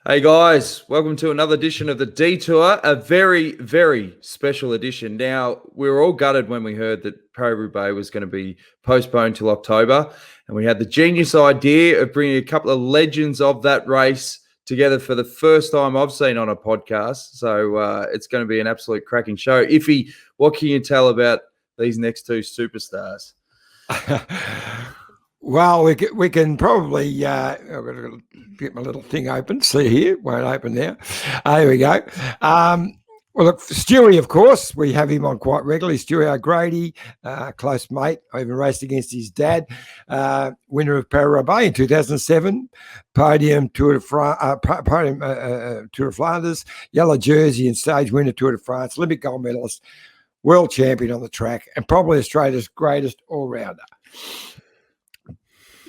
Hey guys, welcome to another edition of the Detour, a very, very special edition. Now, we were all gutted when we heard that Paris-Roubaix was going to be postponed till October, and we had the genius idea of bringing a couple of legends of that race together for the first time I've seen on a podcast. So it's going to be an absolute cracking show. Iffy, what can you tell about these next two superstars? Well, we can probably. I've got to get my little thing open. See here, won't open now. Here we go. Well, look, Stewie, of course, we have him on quite regularly. Stewie O'Grady, close mate. I even raced against his dad, winner of Paris-Roubaix in 2007, podium Tour de Flanders, yellow jersey and stage winner Tour de France, Olympic gold medalist, world champion on the track, and probably Australia's greatest all-rounder.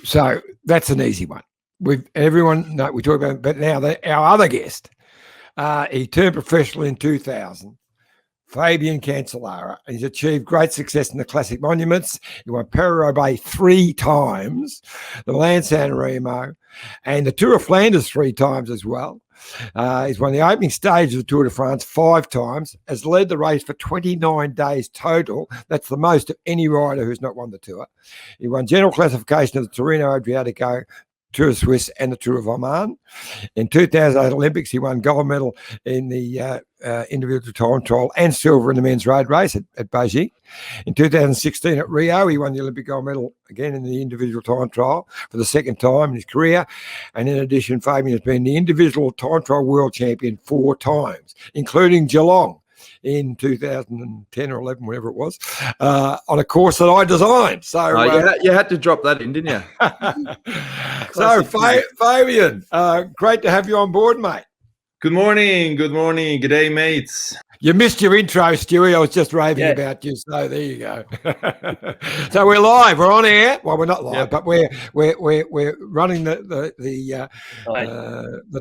So that's an easy one. We talk about, but now our other guest, he turned professional in 2000. Fabian Cancellara. He's achieved great success in the classic monuments. He won Paris-Roubaix 3 times, the Milan San Remo, and the Tour of Flanders 3 times as well. He's won the opening stage of the Tour de France 5 times, has led the race for 29 days total. That's the most of any rider who's not won the Tour. He won general classification of the Tirreno Adriatico, Tour of Swiss and the Tour of Oman. In 2008 Olympics, he won gold medal in the individual time trial and silver in the men's road race at Beijing. In 2016 at Rio, he won the Olympic gold medal again in the individual time trial for the second time in his career. And in addition, Fabian has been the individual time trial world champion 4 times, including Geelong in 2010 or 11, whatever it was, on a course that I designed. So you had to drop that in, didn't you? So, Fabian, great to have you on board, mate. Good morning. Good day, mates. You missed your intro, Stewie. I was just raving about you. So there you go. So we're live. We're on air. Well, we're not live, but we're running the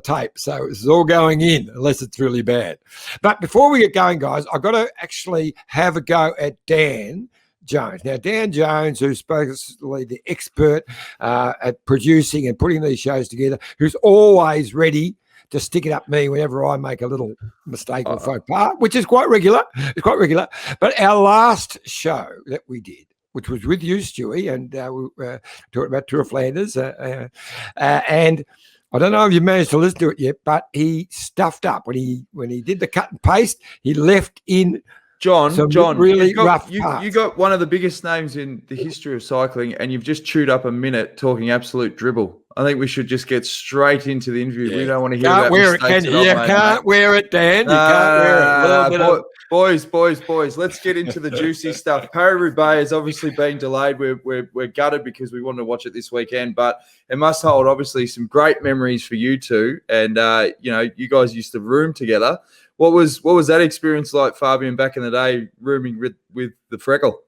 tape. So this is all going in, unless it's really bad. But before we get going, guys, I've got to actually have a go at Dan Jones. Now, Dan Jones, who's supposedly the expert at producing and putting these shows together, who's always ready to stick it up me whenever I make a little mistake or faux pas, which is quite regular. It's quite regular. But our last show that we did, which was with you, Stewie, and we talked about Tour of Flanders, and I don't know if you managed to listen to it yet, but he stuffed up when he did the cut and paste. He left in John, really rough you got one of the biggest names in the history of cycling, and you've just chewed up a minute talking absolute dribble. I think we should just get straight into the interview. Yeah. We don't want to hear about mistakes. Can't wear it, Dan. You can't wear it. Boys, let's get into the juicy stuff. Paris-Roubaix has obviously been delayed. We're gutted because we wanted to watch it this weekend, but it must hold obviously some great memories for you two. And you guys used to room together. What was that experience like, Fabian, back in the day, rooming with the Freckle?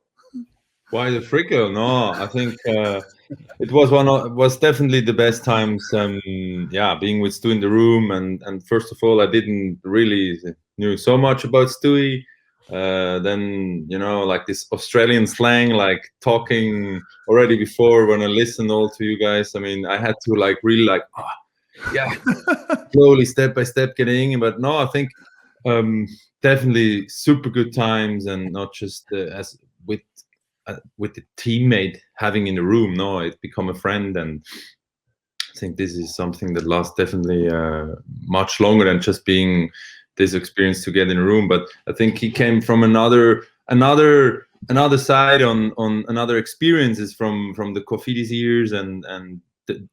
Why the Freckle? No, I think it was definitely the best times. Being with Stu in the room, and first of all, I didn't really knew so much about Stewie. Then like this Australian slang, like talking already before when I listened all to you guys. I mean, I had to really slowly step by step getting in. But no, I think definitely super good times, and not just as with the teammate having in the room. No, it become a friend, and I think this is something that lasts definitely much longer than just being this experience together in a room. But I think he came from another side on another experiences from the Cofidis years, and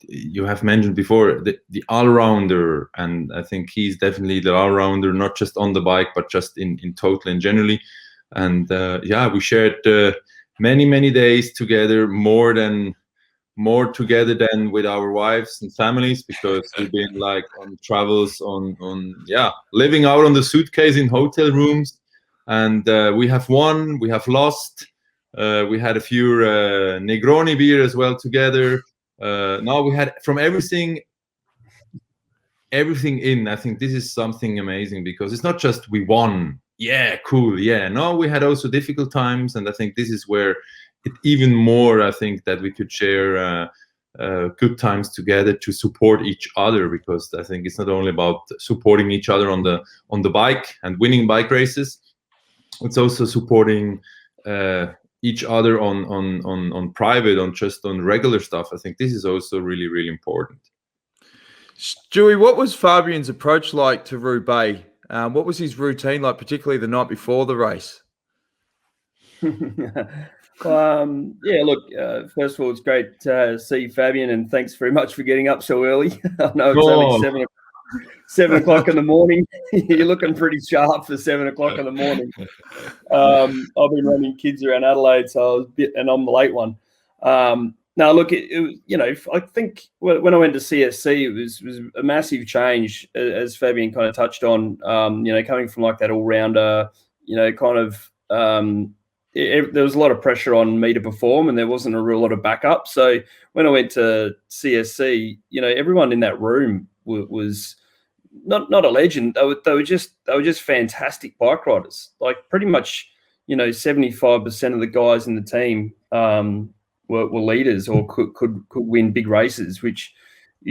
you have mentioned before the all-rounder, and I think he's definitely the all-rounder, not just on the bike but just in total and generally. And we shared many days together, more together than with our wives and families, because we've been like on travels, on living out on the suitcase in hotel rooms, and we have won, we have lost, we had a few Negroni beer as well together. Now we had from everything in. I think this is something amazing, because it's not just we won. Yeah, cool. Yeah, no, we had also difficult times, and I think this is where it even more. I think that we could share good times together to support each other, because I think it's not only about supporting each other on the bike and winning bike races, it's also supporting each other on private, on regular stuff. I think this is also really, really important. Stewie, what was Fabian's approach like to Roubaix? What was his routine like, particularly the night before the race? Yeah, look, first of all, it's great to see Fabian, and thanks very much for getting up so early. I know it's only 7 o'clock in the morning. You're looking pretty sharp for 7 o'clock in the morning. I've been running kids around Adelaide, so and I'm the late one. Now, look, I think when I went to CSC, it was a massive change, as Fabian kind of touched on. Coming from like that all-rounder, there was a lot of pressure on me to perform, and there wasn't a real lot of backup. So when I went to CSC, everyone in that room was not a legend. They were just fantastic bike riders. Like pretty much, 75% of the guys in the team were leaders or could win big races, which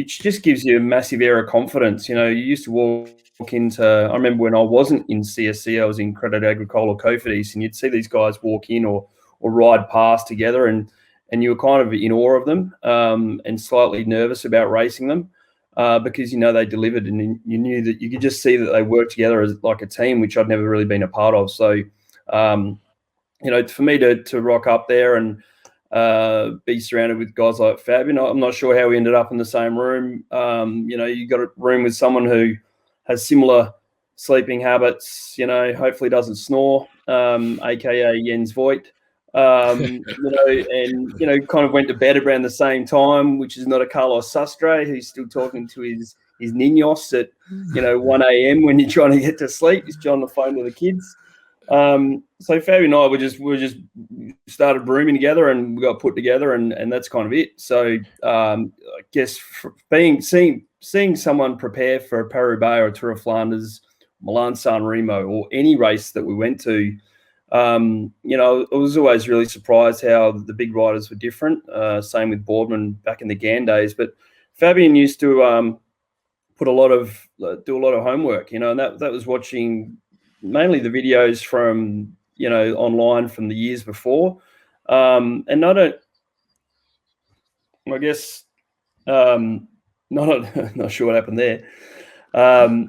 just gives you a massive air of confidence. You used to walk into, I remember when I wasn't in CSC, I was in Credit Agricole or Cofidis, and you'd see these guys walk in or ride past together, and you were kind of in awe of them and slightly nervous about racing them because they delivered, and you knew that you could just see that they worked together as like a team, which I'd never really been a part of. So for me to rock up there and be surrounded with guys like Fabian, I'm not sure how we ended up in the same room. You got a room with someone who has similar sleeping habits, hopefully doesn't snore, aka Jens Voigt, and kind of went to bed around the same time, which is not a Carlos Sastre who's still talking to his ninos at 1 a.m. when you're trying to get to sleep. He's on the phone with the kids. So Fabian and I we just started rooming together, and we got put together, and that's kind of it. So I guess seeing someone prepare for a Paris-Roubaix or a Tour of Flanders, Milan-San Remo, or any race that we went to, I was always really surprised how the big riders were different. Same with Boardman back in the GAN days, but Fabian used to do a lot of homework, and that was watching mainly the videos from online from the years before, and not sure what happened there. Not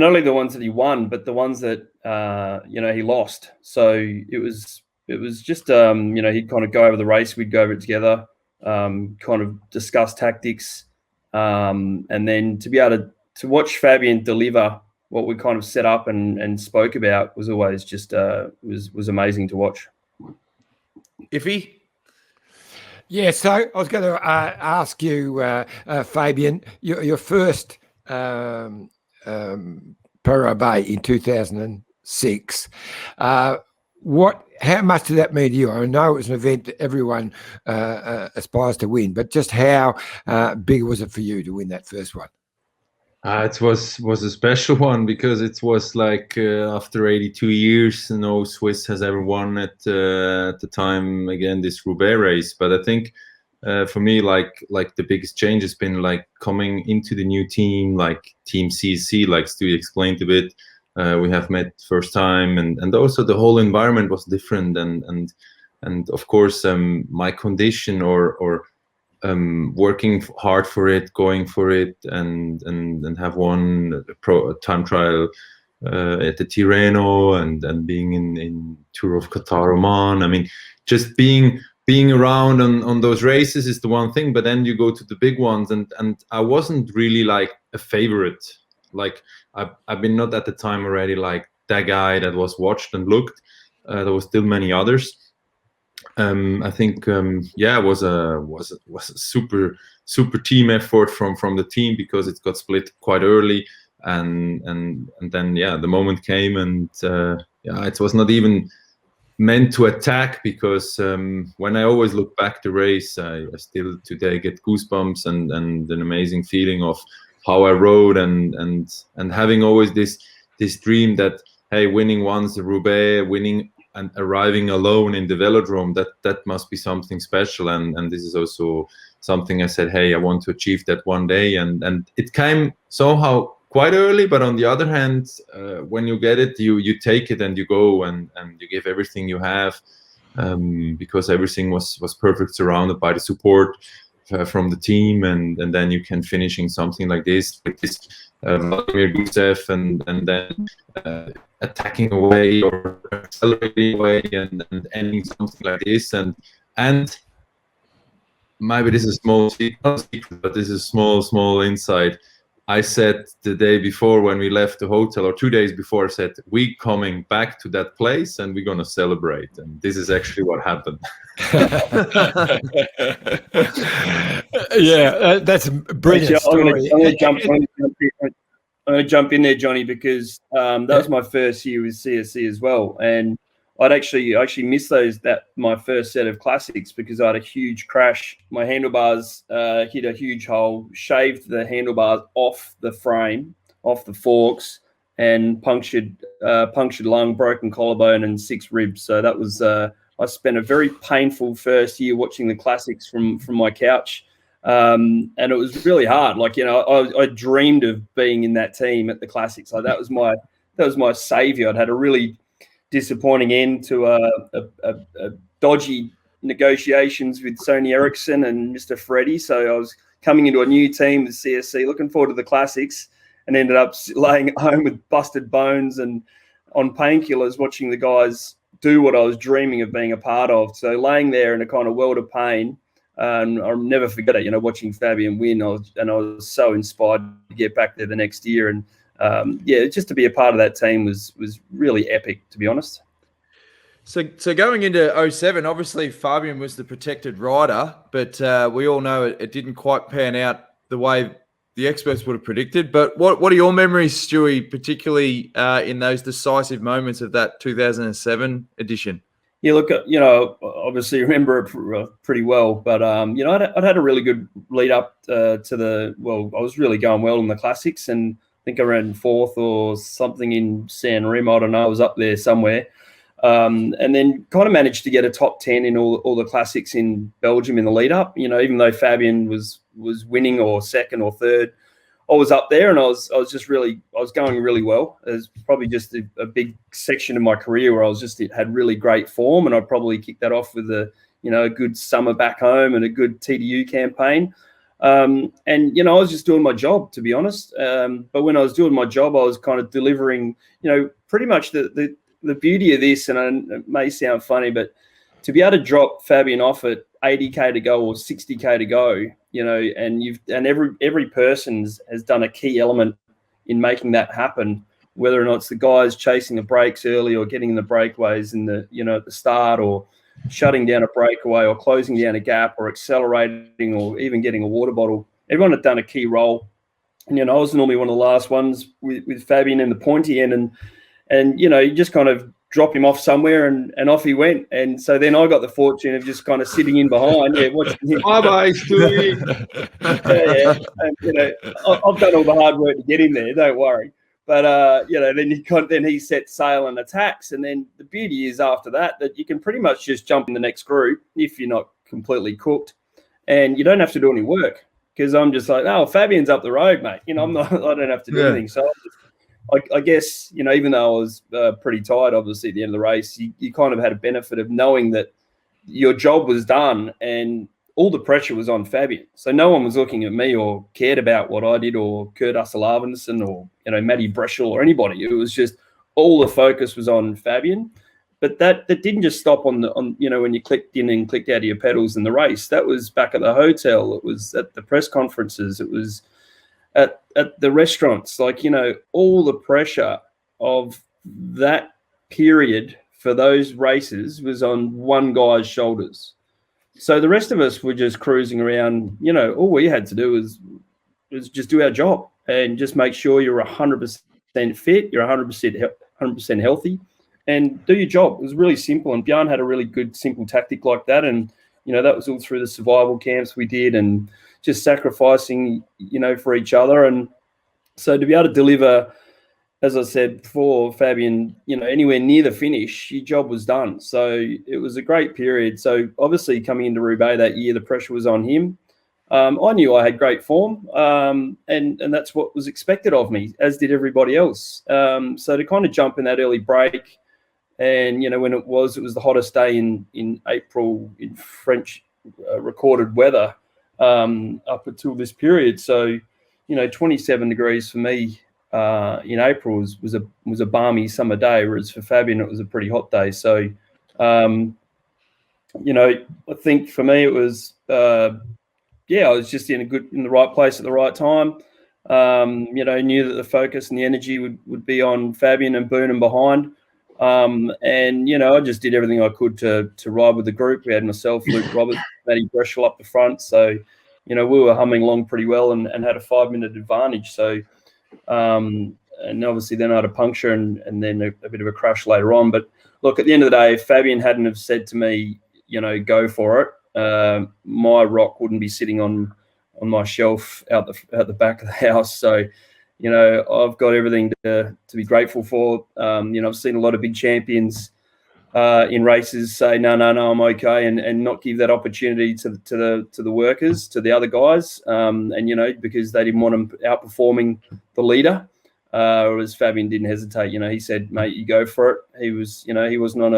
only the ones that he won, but the ones that he lost. So it was just he'd kind of go over the race, we'd go over it together, kind of discuss tactics, and then to be able to watch Fabian deliver what we kind of set up and spoke about was always just was amazing to watch. Iffy? Yeah, so I was going to ask you, Fabian, your first Paris-Roubaix in 2006. How much did that mean to you? I know it was an event that everyone aspires to win, but just how big was it for you to win that first one? It was a special one because it was like after 82 years, no Swiss has ever won at the time again this Roubaix race. But I think for me, like the biggest change has been like coming into the new team, like Team CSC, like Stu explained a bit. We have met first time, and also the whole environment was different, and of course my condition or working hard for it, going for it, and have won a time trial at the Tirreno, and being in Tour of Qatar, Oman. I mean, just being around on those races is the one thing, but then you go to the big ones, and I wasn't really like a favorite. Like I've been not at the time already like that guy that was watched and looked. There was still many others. I think it was a super team effort from the team, because it got split quite early, and then the moment came, and it was not even meant to attack, because when I always look back the race, I still today get goosebumps and an amazing feeling of how I rode, and having always this dream that, hey, winning once the Roubaix, winning and arriving alone in the velodrome, that must be something special. And this is also something I said, hey, I want to achieve that one day. And it came somehow quite early, but on the other hand, when you get it, you take it and you go and you give everything you have, because everything was perfect, surrounded by the support from the team, and then you can finishing something like this with this Vladimir Gusev and then attacking away or accelerating away and ending something like this, and maybe this is a small secret, but this is small insight. I said the day before when we left the hotel, or 2 days before, I said, we coming back to that place and we're going to celebrate. And this is actually what happened. Yeah, that's a brilliant story. I'm going to jump in there, Johnny, because that was my first year with CSC as well. And I'd actually missed my first set of classics because I had a huge crash. My handlebars hit a huge hole, shaved the handlebars off the frame, off the forks, and punctured lung, broken collarbone, and 6 ribs. So that was I spent a very painful first year watching the classics from my couch, and it was really hard. Like, I dreamed of being in that team at the classics. Like that was my savior. I'd had a really disappointing end to a dodgy negotiations with Sony Ericsson and Mr. Freddie. So I was coming into a new team with CSC, looking forward to the classics, and ended up laying at home with busted bones and on painkillers, watching the guys do what I was dreaming of being a part of. So laying there in a kind of world of pain, and I'll never forget it. Watching Fabian win, I was so inspired to get back there the next year. And just to be a part of that team was really epic, to be honest. So going into 07, obviously Fabian was the protected rider, but we all know it didn't quite pan out the way the experts would have predicted. But what are your memories, Stewie, particularly in those decisive moments of that 2007 edition? Yeah, look, obviously remember it pretty well, but I'd had a really good lead up I was really going well in the classics, and I think I ran 4th or something in San Remo. I don't know, I was up there somewhere. And then kind of managed to get a top 10 in all the classics in Belgium in the lead up. Even though Fabian was winning or second or third, I was up there, and I was going really well. There's probably just a big section of my career where had really great form, and I'd probably kick that off with a good summer back home and a good TDU campaign. And I was just doing my job, to be honest. But when I was doing my job, I was kind of delivering, pretty much the beauty of this, and it may sound funny, but to be able to drop Fabian off at 80K to go or 60K to go, and every person has done a key element in making that happen, whether or not it's the guys chasing the brakes early or getting the breakaways in the, at the start, or shutting down a breakaway or closing down a gap or accelerating or even getting a water bottle. Everyone had done a key role. And, I was normally one of the last ones with Fabian in the pointy end, and you just kind of drop him off somewhere and off he went. And so then I got the fortune of just kind of sitting in behind, watching him. Bye-bye, Stewie. And, I've done all the hard work to get in there, don't worry. But, then he set sail and attacks. And then the beauty is after that you can pretty much just jump in the next group if you're not completely cooked, and you don't have to do any work, because I'm just like, oh, Fabian's up the road, mate. I don't have to do anything. So I guess, even though I was pretty tired, obviously, at the end of the race, you kind of had a benefit of knowing that your job was done and all the pressure was on Fabian. So no one was looking at me or cared about what I did, or Kurt Ussel-Arvidsson, or, Matty Breschel, or anybody. It was just all the focus was on Fabian. But that didn't just stop on when you clicked in and clicked out of your pedals in the race. That was back at the hotel. It was at the press conferences. It was at the restaurants. All the pressure of that period for those races was on one guy's shoulders. So the rest of us were just cruising around. All we had to do was just do our job and just make sure you're 100% fit, you're 100% healthy, and do your job. It was really simple. And Björn had a really good, simple tactic like that. And, that was all through the survival camps we did, and just sacrificing, for each other. And so to be able to deliver as I said before, Fabian, anywhere near the finish, your job was done. So it was a great period. So obviously coming into Roubaix that year, the pressure was on him. I knew I had great form, and that's what was expected of me, as did everybody else. So to kind of jump in that early break, and when it was the hottest day in April in French recorded weather up until this period. So 27 degrees for me in April was a balmy summer day, whereas for Fabian it was a pretty hot day. So I think for me it was. I was just in the right place at the right time. Knew that the focus and the energy would be on Fabian and Boonen behind. I just did everything I could to ride with the group. We had myself, Luke Roberts, Matty Breschel up the front. So, we were humming along pretty well and had a 5-minute advantage. So, and obviously then I had a puncture and then a bit of a crash later on. But look, at the end of the day, if Fabian hadn't have said to me, go for it, my rock wouldn't be sitting on my shelf out the back of the house. So, I've got everything to be grateful for. I've seen a lot of big champions in races say, no, I'm okay, and not give that opportunity to the workers, to the other guys, because they didn't want them outperforming the leader. Whereas Fabian didn't hesitate. He said, mate, you go for it. He was, he wasn't on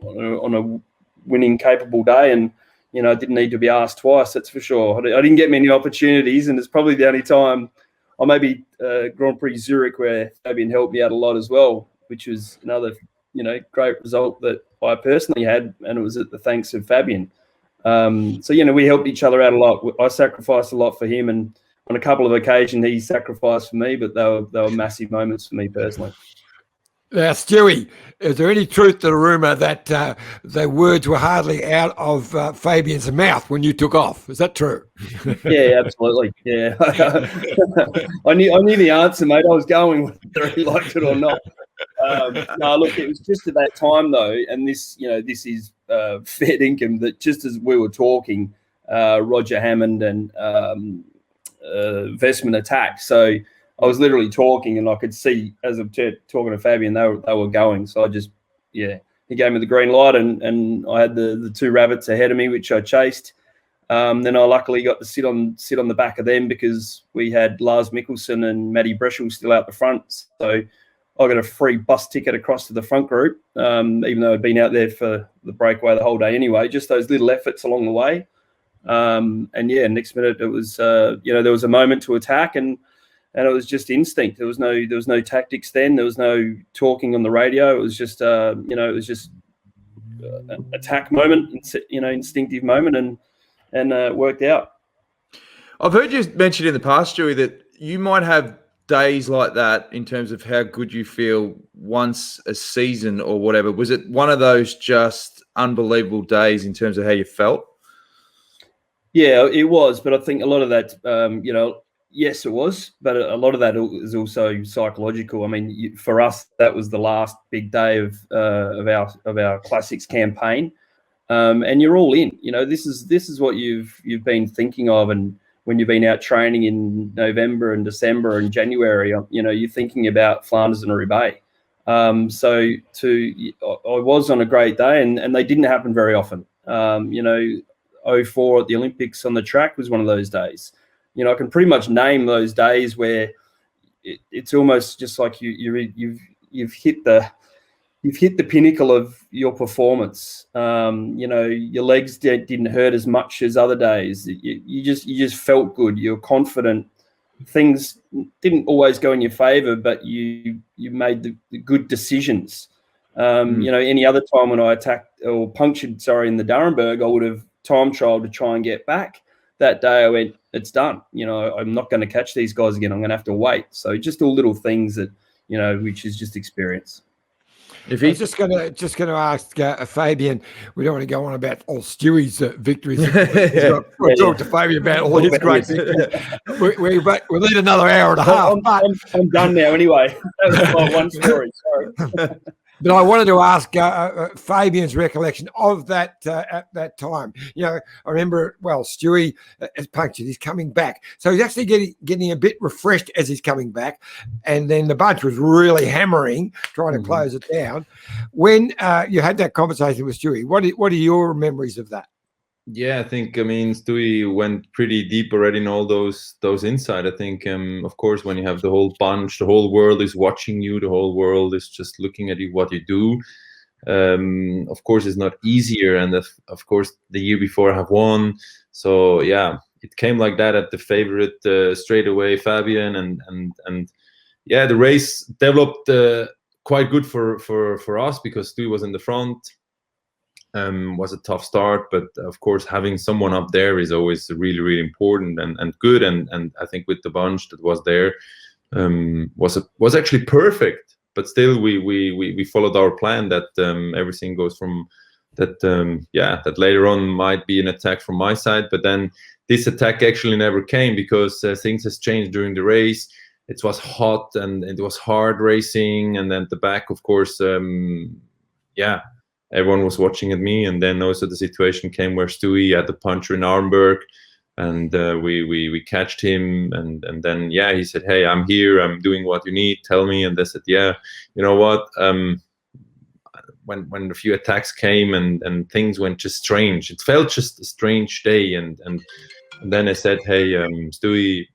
a winning capable day, and didn't need to be asked twice, that's for sure. I didn't get many opportunities, and it's probably the only time, or maybe Grand Prix Zurich, where Fabian helped me out a lot as well, which was another, great result that I personally had, and it was at the thanks of Fabian. We helped each other out a lot. I sacrificed a lot for him, and on a couple of occasions he sacrificed for me, but they were massive moments for me personally. Now, Stewie, is there any truth to the rumour that the words were hardly out of Fabian's mouth when you took off? Is that true? Yeah, absolutely. Yeah, I knew the answer, mate. I was going whether he liked it or not. No, look, it was just at that time though, and this is fair income, that just as we were talking, Roger Hammond and Vestman attacked. So I was literally talking, and I could see as I'm talking to Fabian, they were going. So he gave me the green light, and I had the two rabbits ahead of me, which I chased. Then I luckily got to sit on the back of them, because we had Lars Mikkelsen and Matty Breschel still out the front. So I got a free bus ticket across to the front group, even though I'd been out there for the breakaway the whole day anyway. Just those little efforts along the way. Next minute it was there was a moment to attack, and it was just instinct. There was no tactics then. There was no talking on the radio. It was just attack moment, instinctive moment, and it worked out. I've heard you mention in the past, Stewie, that you might have days like that in terms of how good you feel once a season or whatever. Was it one of those just unbelievable days in terms of how you felt? Yeah, it was. But I think a lot of that, yes, it was. But a lot of that is also psychological. I mean, for us, that was the last big day of our classics campaign, and you're all in. This is what you've been thinking of, and when you've been out training in November and December and January, you're thinking about Flanders and Roubaix. I was on a great day, and they didn't happen very often. 04 at the Olympics on the track was one of those days. I can pretty much name those days where it's almost just like you've hit the pinnacle of your performance. Your legs didn't hurt as much as other days. You just felt good. You're confident. Things didn't always go in your favor, but you made the good decisions. Any other time when I attacked or punctured, in the D'Arenberg, I would have time trial to try and get back. That day I went, it's done. I'm not going to catch these guys again. I'm going to have to wait. So just all little things that, which is just experience. If he's just going to ask Fabian, we don't want to go on about all Stewie's victories. We'll talk to Fabian about all his great victories. We'll need another hour and a half. I'm done now anyway. That was my one story. Sorry. But I wanted to ask Fabian's recollection of that at that time. You know, I remember, well, Stewie has punctured. He's coming back. So he's actually getting a bit refreshed as he's coming back. And then the bunch was really hammering, trying to close it down. When you had that conversation with Stewie, what are your memories of that? Yeah, I think, I mean, Stewie went pretty deep already in all those insight. I think, of course, when you have the whole bunch, the whole world is watching you, the whole world is just looking at you, what you do. Of course, it's not easier. And of course, the year before I have won. So yeah, it came like that at the favorite straight away, Fabian. And yeah, the race developed quite good for us because Stewie was in the front. Was a tough start, but of course having someone up there is always really, really important and good. And I think with the bunch that was there was actually perfect. But still, we followed our plan that everything goes from that. That later on might be an attack from my side, but then this attack actually never came because things has changed during the race. It was hot and it was hard racing, and then the back, of course, everyone was watching at me, and then also the situation came where Stewie had the puncher in Arnberg, and we catched him, and then he said, "Hey, I'm here. I'm doing what you need. Tell me." And they said, "Yeah, you know what? When a few attacks came and things went just strange. It felt just a strange day, and then I said, "Hey, Stewie,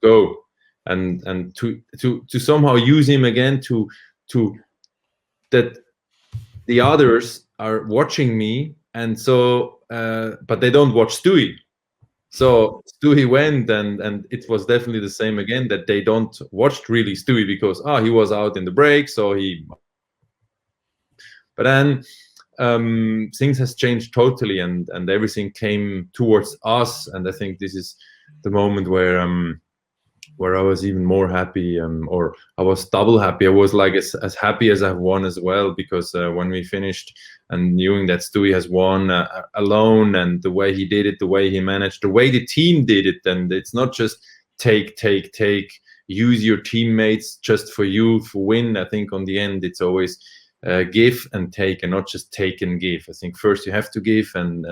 go," and to somehow use him again to that." The others are watching me, and so, but they don't watch Stewie. So Stewie went, and it was definitely the same again, that they don't watch really Stewie because he was out in the break, so he. But then things has changed totally, and everything came towards us, and I think this is the moment where I was even more happy, or I was double happy. I was like as happy as I've won as well, because when we finished and knowing that Stewie has won alone, and the way he did it, the way he managed, the way the team did it, and it's not just take, use your teammates just for you for win. I think on the end it's always give and take, and not just take and give. I think first you have to give, and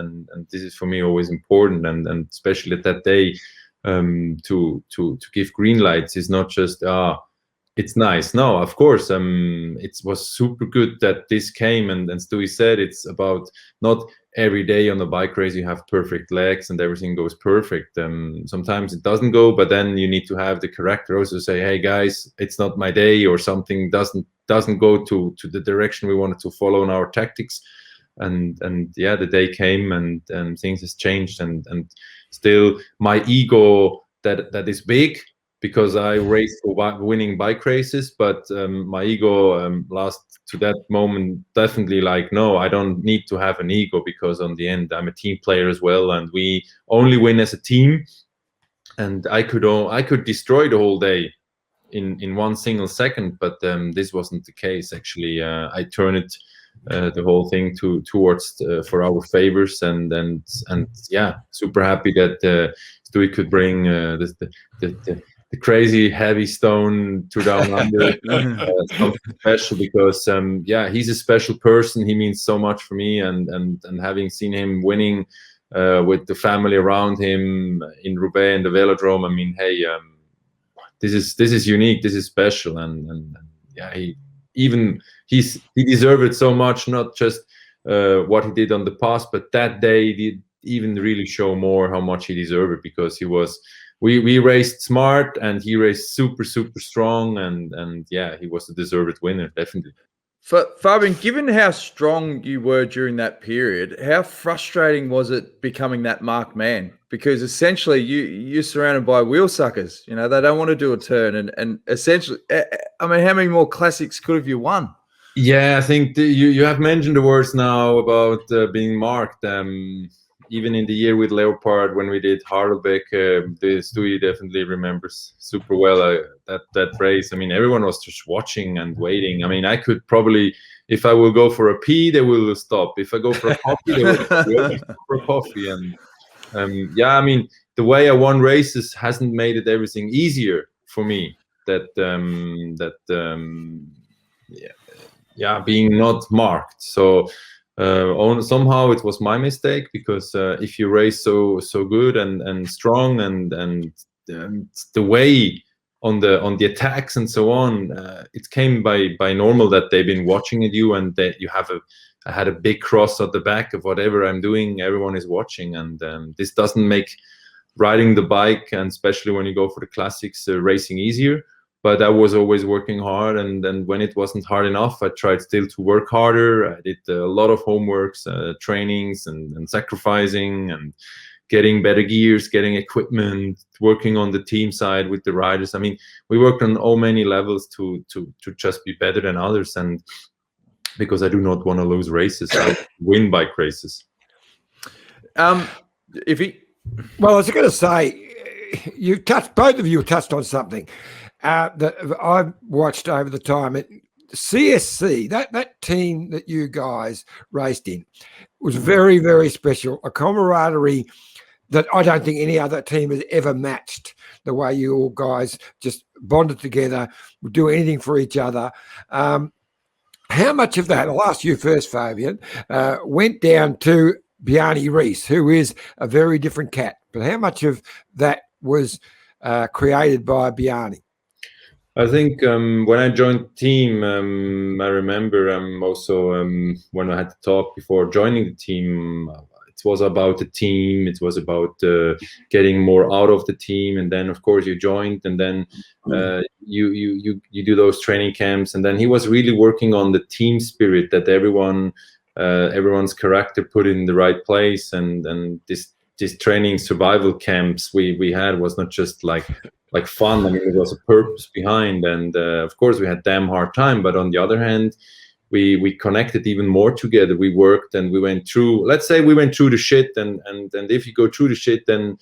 this is for me always important, and especially at that day. To give green lights is not just it's nice. No, of course, it was super good that this came, and Stewie said it's about not every day on the bike race you have perfect legs and everything goes perfect. Sometimes it doesn't go, but then you need to have the character also say, hey guys, it's not my day, or something doesn't go to the direction we wanted to follow in our tactics. And the day came, and things has changed, and still my ego that is big, because I raced for winning bike races, but my ego last to that moment definitely like, no, I don't need to have an ego, because on the end I'm a team player as well, and we only win as a team. And I could destroy the whole day in one single second, but this wasn't the case. Actually, I turned it the whole thing towards for our favors, and super happy that Stewie could bring the crazy heavy stone to Down Under. Something special, because he's a special person. He means so much for me, and having seen him winning with the family around him in Roubaix and the Velodrome, I mean, hey, this is unique, this is special, and he deserved it so much, not just what he did on the past, but that day did even really show more how much he deserved it, because we raced smart, and he raced super strong, and he was the deserved winner, definitely. Fabian, given how strong you were during that period, how frustrating was it becoming that marked man? Because essentially you're surrounded by wheel suckers. You know, they don't want to do a turn, and essentially, I mean, how many more classics could have you won? Yeah, I think you have mentioned the words now about being marked. Even in the year with Leopard, when we did Harelbeke, the Stewie definitely remembers super well that race. I mean, everyone was just watching and waiting. I mean, I could probably, if I will go for a pee, they will stop. If I go for a coffee, they will go for a coffee. And I mean, the way I won races hasn't made it everything easier for me. being not marked. So somehow it was my mistake, because if you race so good and strong and the way on the attacks and so on, it came by normal that they've been watching at you, and that you have I had a big cross at the back of whatever I'm doing. Everyone is watching, and this doesn't make riding the bike, and especially when you go for the classics, racing easier. But I was always working hard, and then when it wasn't hard enough, I tried still to work harder. I did a lot of homeworks, trainings, and sacrificing, and getting better gears, getting equipment, working on the team side with the riders. I mean, we worked on all many levels to just be better than others, and because I do not want to lose races, I win bike races. If he Well, I was going to say, both of you touched on something that I've watched over the time. CSC, that team that you guys raced in, was very, very special. A camaraderie that I don't think any other team has ever matched. The way you all guys just bonded together, would do anything for each other. How much of that, I'll ask you first, Fabian, went down to Bjarne Riis, who is a very different cat, but how much of that was created by Bjarne? I think when I joined the team, I remember also when I had to talk before joining the team, it was about the team. It was about getting more out of the team, and then of course you joined, and then you do those training camps, and then he was really working on the team spirit, that everyone's character put in the right place, and this training survival camps we had was not just like fun. I mean, there was a purpose behind, and of course we had damn hard time, but on the other hand, we connected even more together. We worked, and we went through, let's say we went through the shit, and if you go through the shit, then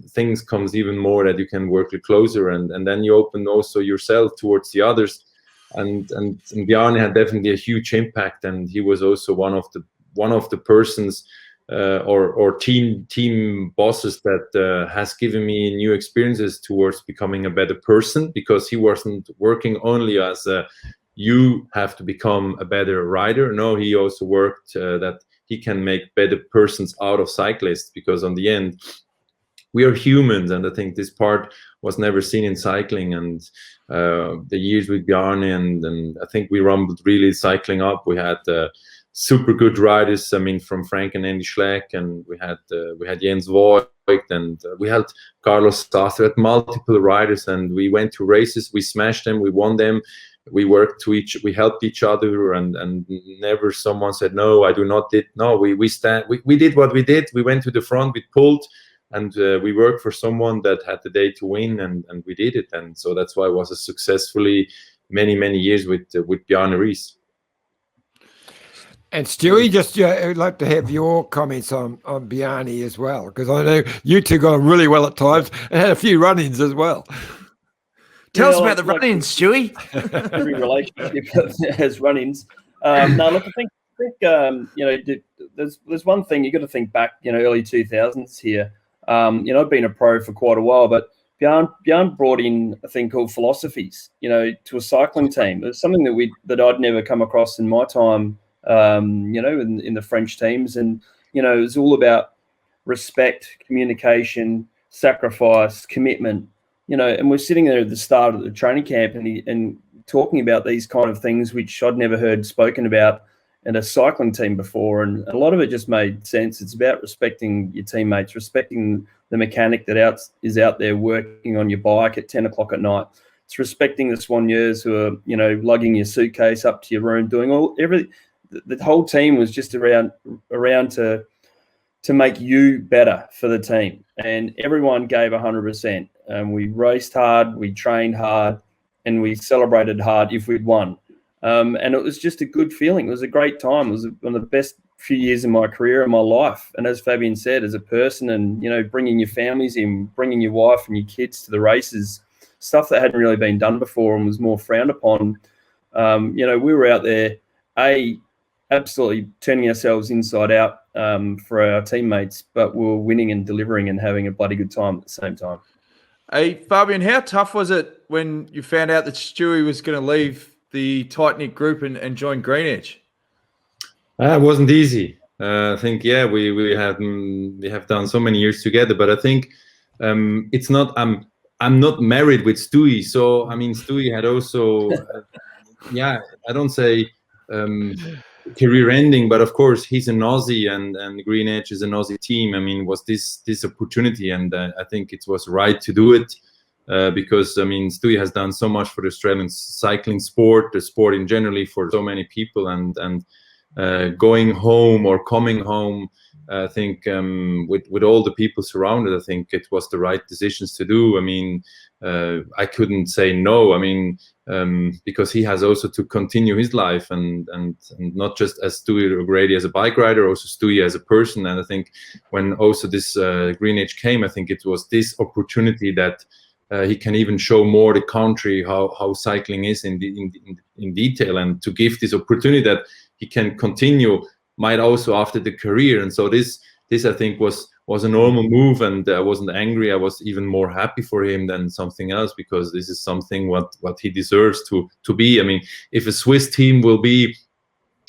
things comes even more, that you can work closer, and then you open also yourself towards the others. And Bjarne had definitely a huge impact, and he was also one of the persons or team bosses that has given me new experiences towards becoming a better person, because he wasn't working only as you have to become a better rider. No, he also worked that he can make better persons out of cyclists, because on the end we are humans, and I think this part was never seen in cycling. And the years with Bjarne, and I think we rumbled really cycling up. We had super good riders. I mean, from Frank and Andy Schleck, and we had Jens Voigt, and we had Carlos Sastre, had multiple riders, and we went to races. We smashed them. We won them. We worked we helped each other, and never someone said, no, I do not did. No, we did what we did. We went to the front, we pulled, and we worked for someone that had the day to win, and we did it. And so that's why it was a successfully many years with Bjarne Riis. And Stewie, just I'd like to have your comments on Bjarne as well, because I know you two got on really well at times and had a few run-ins as well. Tell us about the run-ins, Stewie. Every relationship has run-ins. No, look, I think there's one thing you got to think back, early 2000s here. I've been a pro for quite a while, but Bjarne brought in a thing called philosophies, to a cycling team. It was something that I'd never come across in my time, in the French teams. And, it was all about respect, communication, sacrifice, commitment, and we're sitting there at the start of the training camp and talking about these kind of things, which I'd never heard spoken about in a cycling team before. And a lot of it just made sense. It's about respecting your teammates, respecting the mechanic that is out there working on your bike at 10 o'clock at night. It's respecting the soigneurs who are, lugging your suitcase up to your room, doing everything. The whole team was just around to make you better for the team. And everyone gave 100%. We raced hard, we trained hard, and we celebrated hard if we'd won. And it was just a good feeling. It was a great time. It was one of the best few years in my career and my life. And as Fabian said, as a person, and, bringing your families in, bringing your wife and your kids to the races, stuff that hadn't really been done before and was more frowned upon. We were out there, absolutely turning ourselves inside out for our teammates, but we were winning and delivering and having a bloody good time at the same time. Hey, Fabian, how tough was it when you found out that Stewie was going to leave the tight knit group and join Green Edge? It wasn't easy. I think we have done so many years together, but I think it's not. I'm not married with Stewie, so I mean Stewie had also I don't say career ending, but of course he's an Aussie and Green Edge is an Aussie team. I mean, was this opportunity, and I think it was right to do it. Because I mean, Stewie has done so much for the Australian cycling sport, the sport in generally, for so many people, and going home or coming home, I think with all the people surrounded, I think it was the right decisions to do. I mean, I couldn't say no. I mean, because he has also to continue his life, and not just as Stewie O'Grady as a bike rider, also Stewie as a person. And I think when also this Green Edge came, I think it was this opportunity that he can even show more the country how cycling is in detail, and to give this opportunity that he can continue, might also after the career. And so this I think was a normal move, and I wasn't angry. I was even more happy for him than something else, because this is something what he deserves to be. I mean, if a Swiss team will be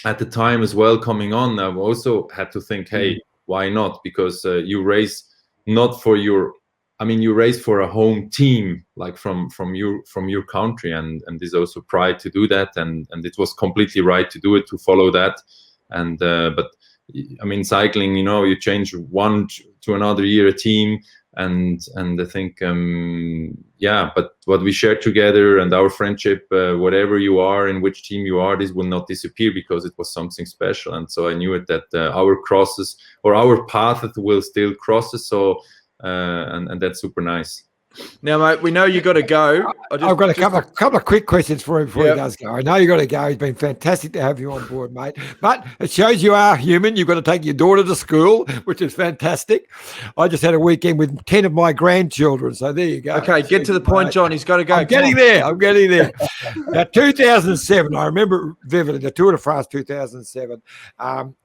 at the time as well coming on, I've also had to think, hey, why not? Because you race not for your, I mean, you race for a home team, like from your country, and there's also pride to do that, and it was completely right to do it, to follow that. And but I mean, cycling, you change one to another year a team, and I think but what we shared together and our friendship, whatever you are, in which team you are, this will not disappear, because it was something special. And so I knew it that our crosses, or our path will still cross. So. And that's super nice. Now, mate, we know you got to go. I've got a couple of quick questions for him before he does go. I know you got to go. It's been fantastic to have you on board, mate. But it shows you are human. You've got to take your daughter to school, which is fantastic. I just had a weekend with 10 of my grandchildren, so there you go. Okay, get to the point, John. He's got to go. I'm getting there. Now, 2007, I remember vividly, the Tour de France 2007.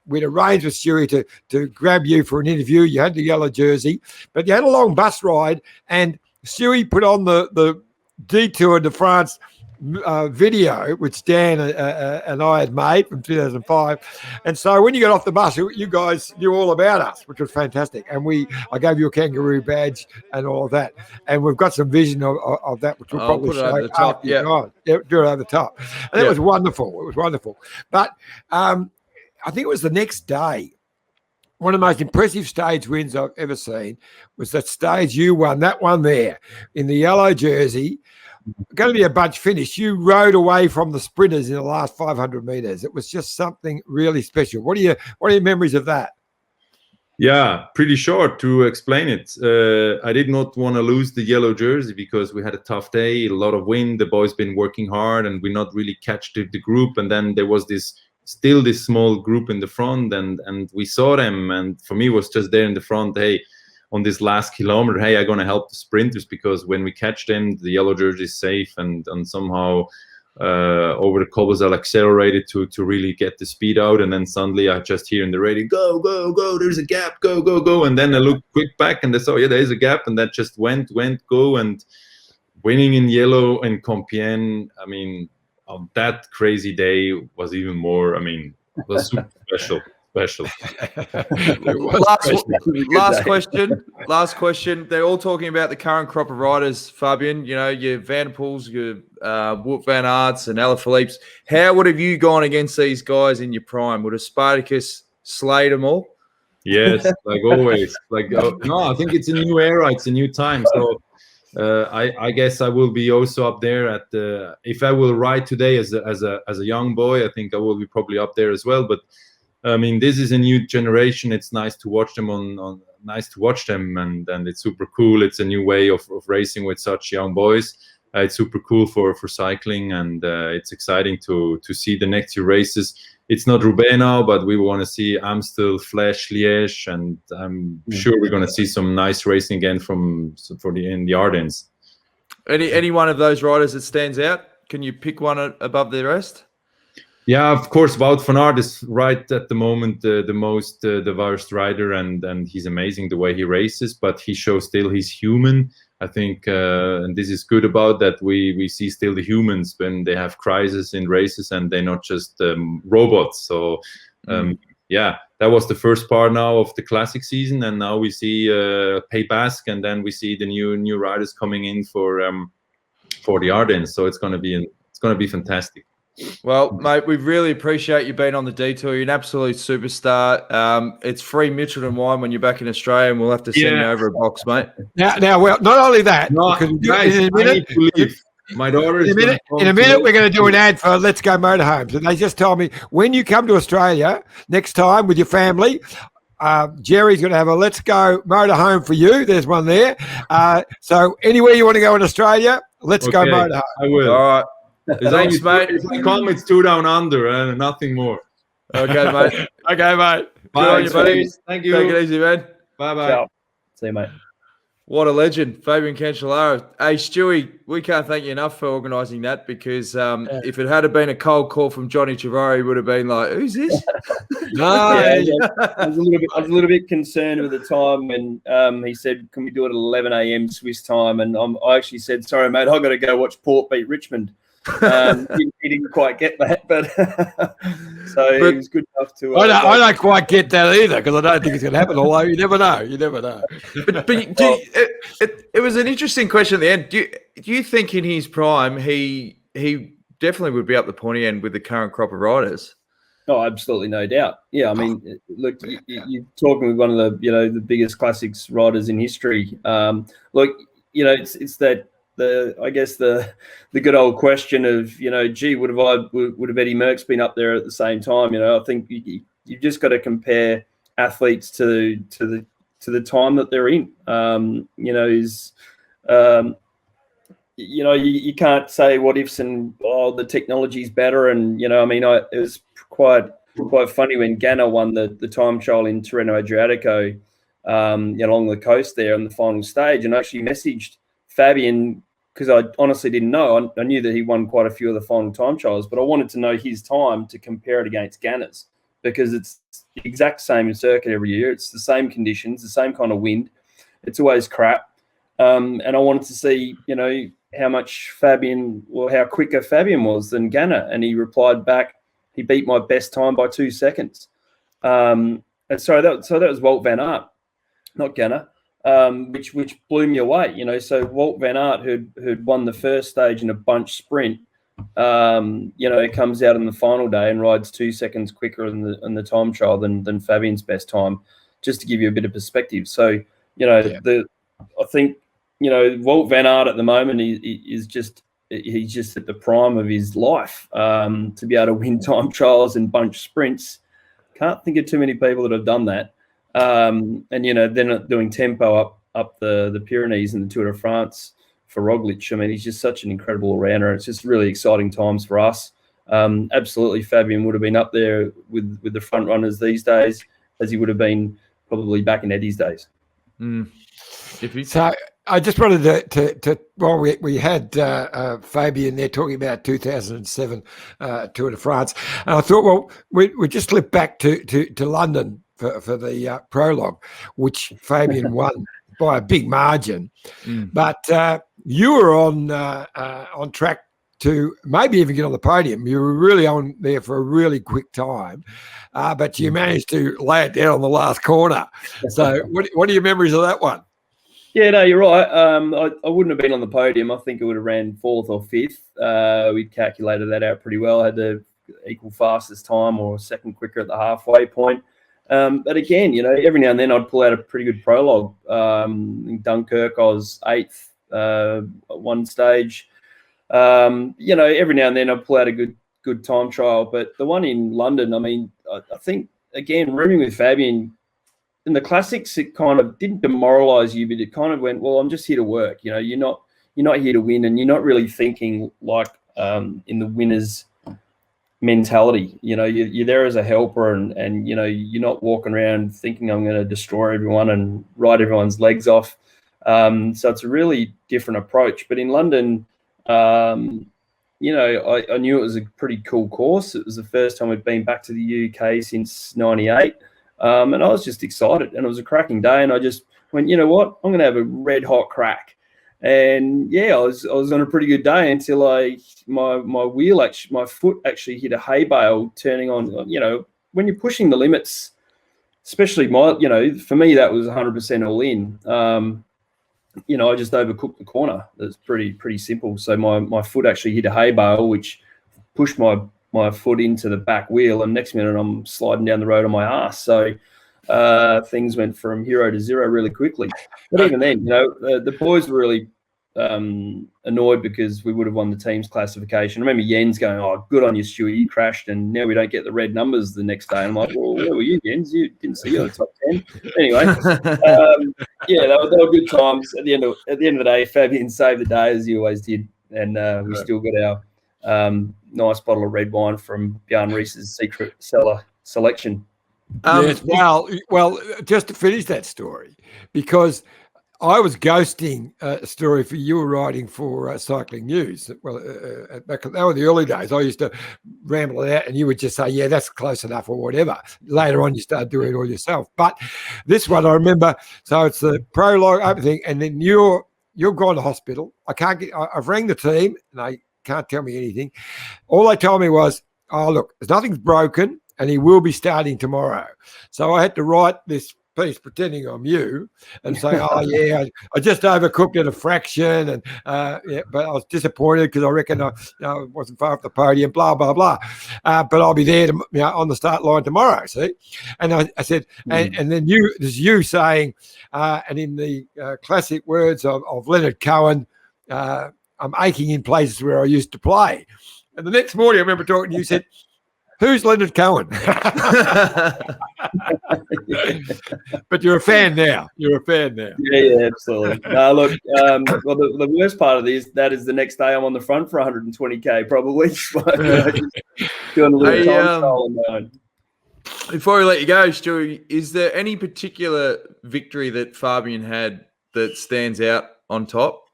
We'd arranged with Stewie to grab you for an interview. You had the yellow jersey, but you had a long bus ride, and Stewie put on the Detour de France video, which Dan and I had made from 2005. And so when you got off the bus, you guys knew all about us, which was fantastic. And I gave you a kangaroo badge and all of that. And we've got some vision of that, which we'll probably show over the top. do it over the top. And that was wonderful. It was wonderful. But I think it was the next day. One of the most impressive stage wins I've ever seen was that stage you won, that one there in the yellow jersey. Going to be a bunch finish. You rode away from the sprinters in the last 500 meters. It was just something really special. What are your memories of that? Yeah, pretty short to explain it. I did not want to lose the yellow jersey because we had a tough day, a lot of wind. The boys been working hard, and we not really catch the group. And then there was this small group in the front, and we saw them. And for me, it was just there in the front. Hey, on this last kilometer, hey, I'm gonna help the sprinters, because when we catch them, the yellow jersey is safe, and somehow over the cobbles I'll accelerated to really get the speed out. And then suddenly I just hear in the radio, go, there's a gap, go. And then I look quick back, and I saw, there is a gap, and that just went, go. And winning in yellow in Compiègne, I mean, on that crazy day was even more, I mean, it was super special. Last question. They're all talking about the current crop of riders, Fabian. Your Van der Poels, your Wout van Aerts and Alaphilippes. How would have you gone against these guys in your prime? Would have Spartacus slayed them all? Yes, like always. No, I think it's a new era. It's a new time. So I guess I will be also up there at the. If I will ride today as a young boy, I think I will be probably up there as well. But I mean, this is a new generation. It's nice to watch them and it's super cool. It's a new way of racing with such young boys. It's super cool for cycling, and it's exciting to see the next few races. It's not Roubaix now, but we want to see Amstel, Flèche, Liège, and I'm sure we're going to see some nice racing again in the Ardennes. Any one of those riders that stands out? Can you pick one above the rest? Yeah, of course, Wout van Aert is right at the moment the most worst rider, and he's amazing the way he races, but he shows still he's human. I think, and this is good about that, we see still the humans when they have crisis in races, and they're not just robots. So yeah, that was the first part now of the classic season, and now we see Pays Basque, and then we see the new riders coming in for the Ardennes. So it's going to be fantastic. Well, mate, we really appreciate you being on the detour. You're an absolute superstar. It's free Mitchelton wine when you're back in Australia, and we'll have to send you over a box, mate. Now, well, not only that, No, because guys, in a I minute, need to leave. My daughter is in a minute, we're going to do an ad for Let's Go Motorhomes. And they just told me, when you come to Australia next time with your family, Jerry's going to have a Let's Go Motorhome for you. There's one there. So anywhere you want to go in Australia, Let's Go Motorhome. I will. All right. Thanks, mate. If I come, it's 2 down under, nothing more. Okay, mate. Okay, mate. Bye, on you, buddy. Thank you. Take it easy, man. Bye-bye. Ciao. See you, mate. What a legend, Fabian Cancellara. Hey, Stewie, we can't thank you enough for organising that, because if it had been a cold call from Johnny Trevorrow, he would have been like, who's this? I was a little bit concerned with the time when he said, "Can we do it at 11 a.m. Swiss time?" And I actually said, "Sorry, mate, I've got to go watch Port beat Richmond." He didn't quite get that, but it was good enough to. I don't quite get that either, because I don't think it's going to happen. Although you never know, But it was an interesting question at the end. Do you think in his prime he definitely would be up the pointy end with the current crop of riders? Oh, absolutely, no doubt. Yeah, I mean, look, you're talking with one of the biggest classics riders in history. Look, it's that. I guess the good old question of, gee, would have Eddie Merckx been up there at the same time? I think you've just got to compare athletes to the time that they're in. You can't say what ifs and the technology's better, and it was quite funny when Ganna won the time trial in Tirreno Adriatico along the coast there on the final stage, and actually messaged Fabian, because I honestly didn't know. I knew that he won quite a few of the final time trials, but I wanted to know his time to compare it against Ganna's, because it's the exact same circuit every year. It's the same conditions, the same kind of wind. It's always crap. And I wanted to see, how quicker Fabian was than Ganna. And he replied back, he beat my best time by 2 seconds. And sorry, that was Wout van Aert, not Ganna. Which blew me away, So Wout van Aert, who'd won the first stage in a bunch sprint, comes out on the final day and rides 2 seconds quicker in the time trial than Fabian's best time, just to give you a bit of perspective. So, I think, Wout van Aert at the moment he's just at the prime of his life, to be able to win time trials and bunch sprints. Can't think of too many people that have done that. And they're not doing tempo up the Pyrenees and the Tour de France for Roglic. I mean, he's just such an incredible all-rounder. It's just really exciting times for us. Absolutely, Fabian would have been up there with the front runners these days, as he would have been probably back in Eddie's days. So I just wanted to while we had Fabian there talking about 2007 Tour de France, and I thought, well, we just slip back to London for the prologue, which Fabian won by a big margin. But you were on track to maybe even get on the podium. You were really on there for a really quick time, but you managed to lay it down on the last corner. So what are your memories of that one? Yeah, no, you're right. I wouldn't have been on the podium. I think it would have ran 4th or 5th. We'd calculated that out pretty well. Had the equal fastest time or second quicker at the halfway point. But again, every now and then I'd pull out a pretty good prologue. In Dunkirk, I was 8th at one stage. Every now and then I'd pull out a good time trial. But the one in London, I mean, I think, again, rooming with Fabian, in the classics, it kind of didn't demoralize you, but it kind of went, well, I'm just here to work. You're not here to win, and you're not really thinking like in the winner's mentality. You're there as a helper, and you're not walking around thinking I'm going to destroy everyone and ride everyone's legs off. So it's a really different approach. But in London, I knew it was a pretty cool course. It was the first time we'd been back to the UK since '98. And I was just excited, and it was a cracking day. And I just went, you know what? I'm going to have a red hot crack. And yeah, I was on a pretty good day until my foot actually hit a hay bale turning on. You know, when you're pushing the limits, especially for me that was 100% all in. You know, I just overcooked the corner. It's pretty simple. So my foot actually hit a hay bale, which pushed my foot into the back wheel, and next minute I'm sliding down the road on my ass. So things went from hero to zero really quickly. But even then, you know, the boys were really annoyed because we would have won the team's classification. I remember Jens going, "Oh, good on you, Stuart. You crashed, and now we don't get the red numbers the next day." And I'm like, "Well, where were you, Jens? You didn't see you in the top 10." Anyway, yeah, they were good times. At the end of the day, Fabian saved the day as he always did, and we still got our nice bottle of red wine from Bjarne Riis's secret cellar selection. Yes, well, just to finish that story, because I was ghosting a story for you were writing for Cycling News. Well, back that were the early days. I used to ramble it out, and you would just say, "Yeah, that's close enough," or whatever. Later on, you started doing it all yourself. But this one, I remember. So it's the prologue, open thing, and then you're gone to hospital. I've rang the team, and they can't tell me anything. All they told me was, "Oh, look, nothing's broken, and he will be starting tomorrow." So I had to write this piece pretending I'm you and saying, "Oh yeah, I just overcooked at a fraction," and yeah, but I was disappointed because I reckon I wasn't far off the podium, blah blah blah. But I'll be there on the start line tomorrow. See, and I said, and then there's you saying, and in the classic words of Leonard Cohen, "I'm aching in places where I used to play." And the next morning, I remember talking to you, said, "Who's Leonard Cohen?" But you're a fan now. Yeah, absolutely. No, look, well, the worst part of that is the next day I'm on the front for 120K probably. Doing a little time trial on my own. Before we let you go, Stewie, is there any particular victory that Fabian had that stands out on top?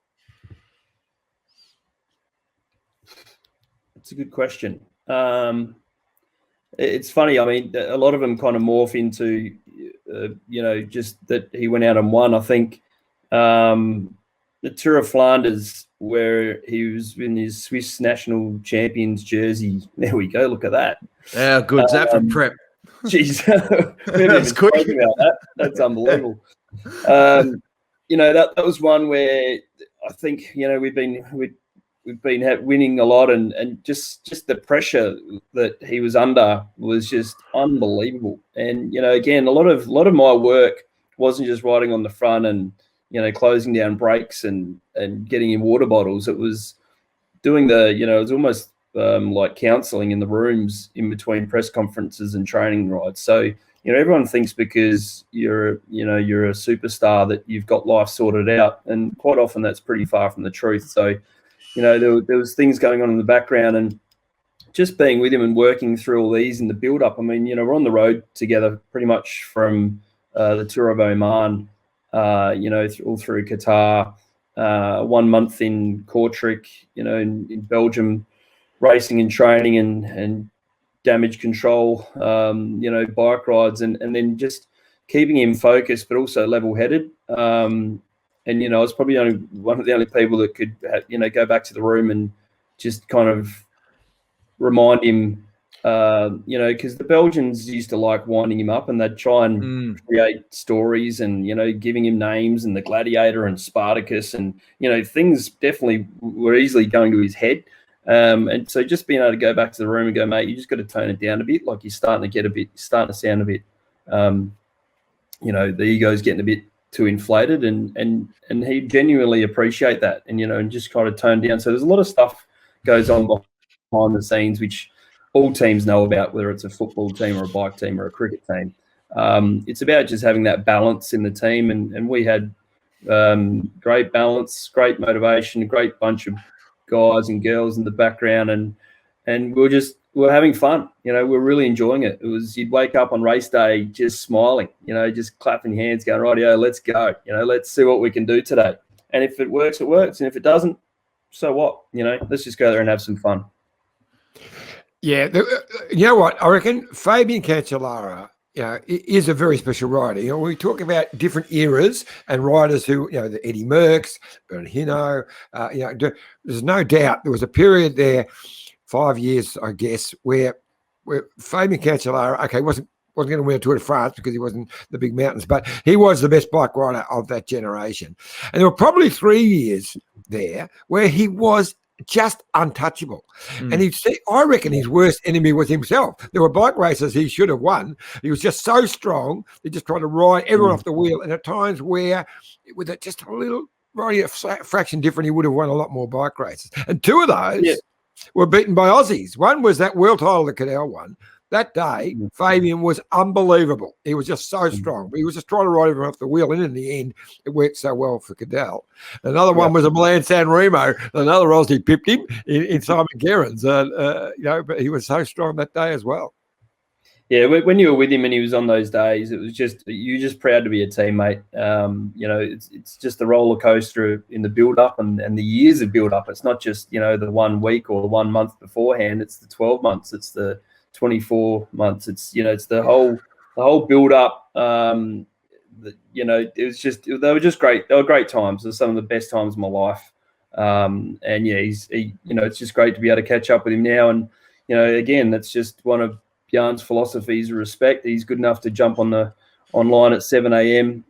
It's a good question. It's funny. I mean, a lot of them kind of morph into, just that he went out and won. I think the Tour of Flanders, where he was in his Swiss national champions jersey. There we go. Look at that. Yeah, good. That for prep. Jeez, That's quick. About that. That's unbelievable. That was one where I think we've been winning a lot, and just the pressure that he was under was just unbelievable. And again, a lot of my work wasn't just riding on the front and closing down brakes and getting in water bottles. It was doing it was almost like counselling in the rooms in between press conferences and training rides. So everyone thinks because you're a superstar that you've got life sorted out, and quite often that's pretty far from the truth. So there was things going on in the background, and just being with him and working through all these in the build-up. I mean, we're on the road together pretty much from the Tour of Oman, all through Qatar, 1 month in Kortrijk, in Belgium, racing and training and damage control, bike rides, and then just keeping him focused but also level-headed. And, I was probably one of the only people that could, go back to the room and just kind of remind him, because the Belgians used to like winding him up, and they'd try and create stories and, giving him names, and the Gladiator and Spartacus, and, things definitely were easily going to his head. And so just being able to go back to the room and go, "Mate, you just got to tone it down a bit. Like, you're starting to sound a bit, the ego's getting a bit too inflated," and he genuinely appreciate that, and just kind of tone down. So there's a lot of stuff goes on behind the scenes which all teams know about, whether it's a football team or a bike team or a cricket team. It's about just having that balance in the team, and we had great balance, great motivation, a great bunch of guys and girls in the background, and we're having fun. We're really enjoying it. It was, you'd wake up on race day just smiling, just clapping hands, going, "Rightio, let's go. Let's see what we can do today. And if it works, it works. And if it doesn't, so what? Let's just go there and have some fun." Yeah, you know what? I reckon Fabian Cancellara is a very special rider. We talk about different eras and riders who, the Eddie Merckx, Bernard Hinault. There's no doubt there was a period there, 5 years, I guess, where Fabian Cancellara, wasn't going to win a Tour de France because he wasn't the big mountains, but he was the best bike rider of that generation. And there were probably 3 years there where he was just untouchable. And I reckon his worst enemy was himself. There were bike races he should have won. He was just so strong. He just tried to ride everyone off the wheel. And at times where, with just a little riding a fraction different, he would have won a lot more bike races. And 2 of those were beaten by Aussies. One was that world title that Cadel won. That day, Fabian was unbelievable. He was just so strong. He was just trying to ride everyone off the wheel, and in the end, it worked so well for Cadel. Another one was a Milan San Remo. Another Aussie pipped him in Simon Gerrans. But he was so strong that day as well. Yeah, when you were with him and he was on those days, it was you're just proud to be a teammate. It's just the roller coaster in the build-up and the years of build-up. It's not just, the 1 week or the 1 month beforehand. It's the 12 months. It's the 24 months. It's the whole build up. It was just, they were just great. They were great times. They were some of the best times of my life. It's just great to be able to catch up with him now. And again, that's just one of Bjarne's philosophies of respect. He's good enough to jump online at 7 a.m.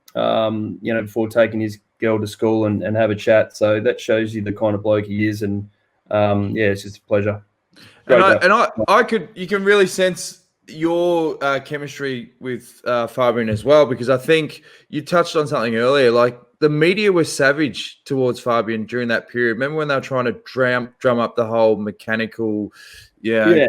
Before taking his girl to school and have a chat. So that shows you the kind of bloke he is. And it's just a pleasure. You can really sense your chemistry with Fabian as well, because I think you touched on something earlier. Like, the media was savage towards Fabian during that period. Remember when they were trying to drum up the whole mechanical,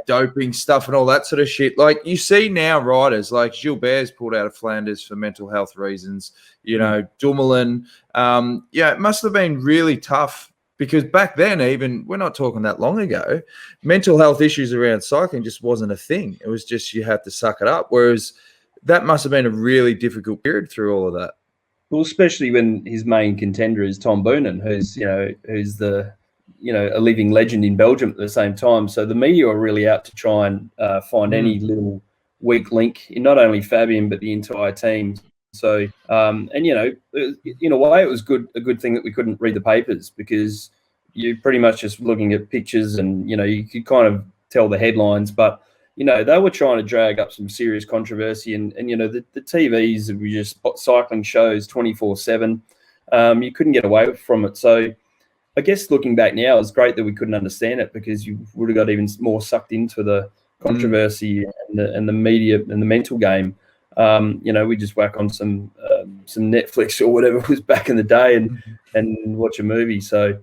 doping stuff and all that sort of shit? Like, you see now riders like Gilbert's pulled out of Flanders for mental health reasons. Dumoulin. It must have been really tough. Because back then, even, we're not talking that long ago, mental health issues around cycling just wasn't a thing. It was just you had to suck it up. Whereas that must have been a really difficult period through all of that. Well, especially when his main contender is Tom Boonen, who's the a living legend in Belgium at the same time. So the media are really out to try and find any little weak link in not only Fabian but the entire team. So, in a way, it was a good thing that we couldn't read the papers, because you're pretty much just looking at pictures and, you could kind of tell the headlines. But, they were trying to drag up some serious controversy. And the TVs were just cycling shows 24/7. You couldn't get away from it. So I guess looking back now, it's great that we couldn't understand it, because you would have got even more sucked into the controversy and the media and the mental game. We just whack on some Netflix or whatever was back in the day and watch a movie. So,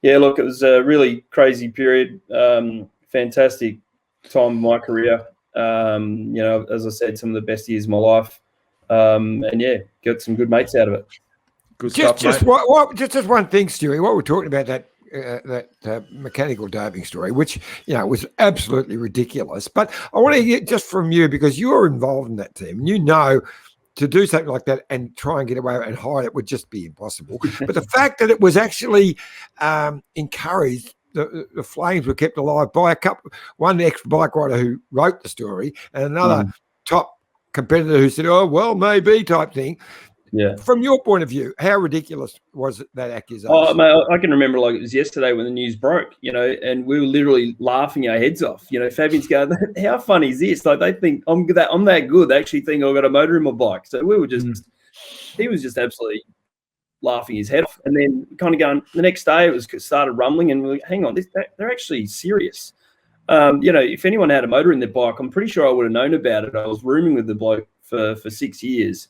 it was a really crazy period. Fantastic time in my career. As I said, some of the best years of my life. Got some good mates out of it. Good stuff, just one thing, Stewie. What we're talking about, that mechanical doping story, which was absolutely ridiculous. But I want to hear just from you, because you're involved in that team. To do something like that and try and get away and hide it would just be impossible. But the fact that it was actually encouraged, the flames were kept alive by one ex-bike rider who wrote the story, and another top competitor who said, "Oh, well, maybe," type thing. Yeah. From your point of view, how ridiculous was that accusation? Oh, mate, I can remember like it was yesterday when the news broke, and we were literally laughing our heads off. Fabian's going, "How funny is this? Like, they think I'm that good. They actually think I've got a motor in my bike." So we were he was just absolutely laughing his head off. And then kind of going, the next day it started rumbling, and we're like, hang on, they're actually serious. If anyone had a motor in their bike, I'm pretty sure I would have known about it. I was rooming with the bloke for 6 years.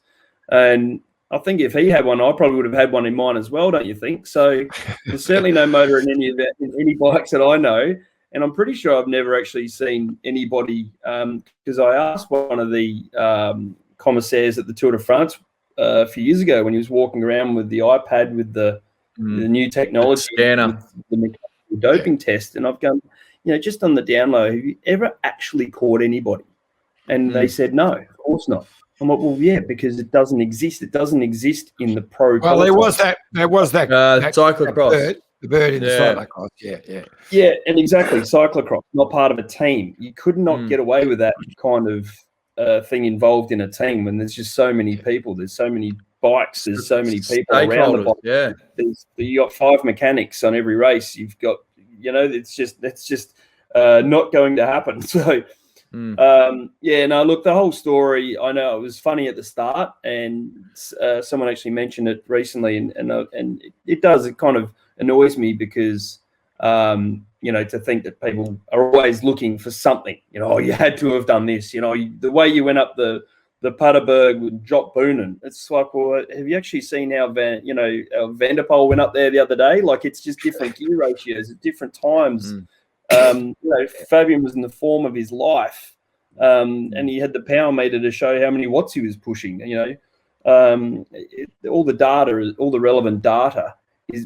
And I think if he had one, I probably would have had one in mine as well, don't you think? So there's certainly no motor in any bikes that I know. And I'm pretty sure I've never actually seen anybody, because I asked one of the commissaires at the Tour de France a few years ago when he was walking around with the iPad with the new technology, scanner, the doping test. And I've gone, just on the down low, have you ever actually caught anybody? And they said, no, of course not. I'm like, well, yeah, because it doesn't exist. It doesn't exist in the pro. Well, there was that cyclocross. The bird in the cyclocross. Yeah. Yeah, and exactly, cyclocross, not part of a team. You could not get away with that kind of thing involved in a team when there's just so many people, there's so many bikes, there's so many people around the bike. Yeah, You got 5 mechanics on every race. You've got, it's just not going to happen. So, look, the whole story, I know it was funny at the start, and someone actually mentioned it recently, and it kind of annoys me because, to think that people are always looking for something, you had to have done this, the way you went up the Paterberg with Jock Boonen. It's like, well, have you actually seen how Van der Poel went up there the other day? Like, it's just different gear ratios at different times. Fabian was in the form of his life, and he had the power meter to show how many watts he was pushing. All the data, all the relevant data